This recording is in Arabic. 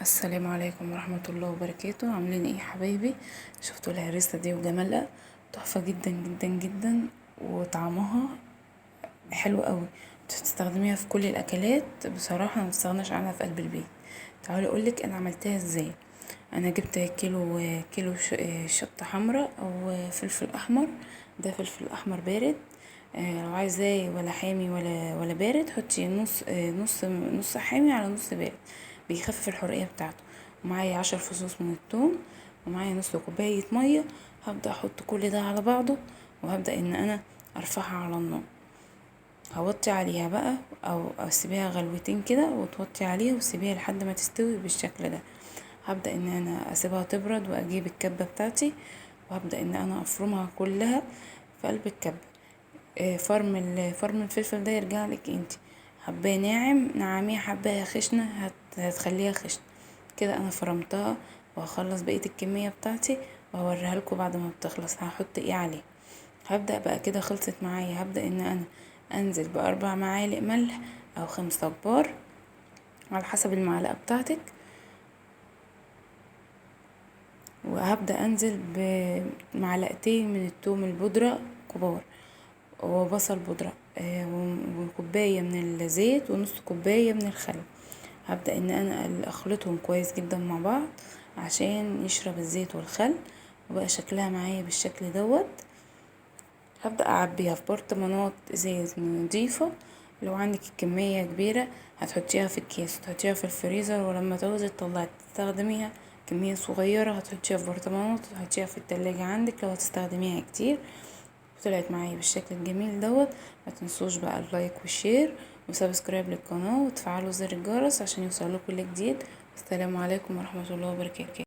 السلام عليكم ورحمة الله وبركاته. عاملين ايه يا حبايبي؟ شفتوا الهريسة دي وجمالها تحفة جدا جدا جدا، وطعمها حلو قوي. تستخدميها في كل الاكلات، بصراحة ما تستغناش عنها في قلب البيت. تعالوا اقولك انا عملتها ازاي. انا جبت كيلو شطة حمراء او فلفل احمر. ده فلفل احمر بارد. لو عايزاه ولا حامي ولا بارد، حطي نص حامي على نص بارد، بيخفف الحرقية بتاعته. ومعايا 10 فصوص من الثوم، ومعايا نص كوباية مية. هبدأ احط كل ده على بعضه، وهبدأ ان انا ارفعها على النار. هوطي عليها بقى او اسيبيها غلوتين كده، وتوطي عليها وتسيبيها لحد ما تستوي بالشكل ده. هبدأ ان انا اسيبها تبرد، واجيب الكبة بتاعتي، وهبدأ ان انا افرمها كلها في قلب الكبة. فرم الفلفل ده يرجع لك انت. حباه ناعم نعميه، حباه خشنة هتخليها خشنة كده. انا فرمتها، وهخلص بقية الكمية بتاعتي وهوريها لكم بعد ما بتخلص هحط ايه عليه. هبدأ بقى كده، خلصت معايا. هبدأ ان انا انزل ب4 معالق ملح او 5 كبار على حسب المعلقة بتاعتك. وهبدأ انزل بمعلقتين من التوم البودرة كبار، وبصل بودرة، وكوباية من الزيت، ونص كوباية من الخل. هبدأ ان انا اخلطهم كويس جدا مع بعض عشان يشرب الزيت والخل، وبقى شكلها معايا بالشكل دوت. هبدأ اعبيها في برطمانات ازاز نضيفة. لو عندك الكمية كبيرة هتحطيها في الكيس وتحطيها في الفريزر، ولما تعوزي تطلعي تستخدميها. كمية صغيرة هتحطيها في برطمانات وتحطيها في التلاجة عندك لو هتستخدميها كتير. طلعت معايا بالشكل الجميل دوت. ما تنسوش بقى اللايك والشير وسبسكرايب للقناة، وتفعلوا زر الجرس عشان يوصلكوا كل جديد. السلام عليكم ورحمة الله وبركاته.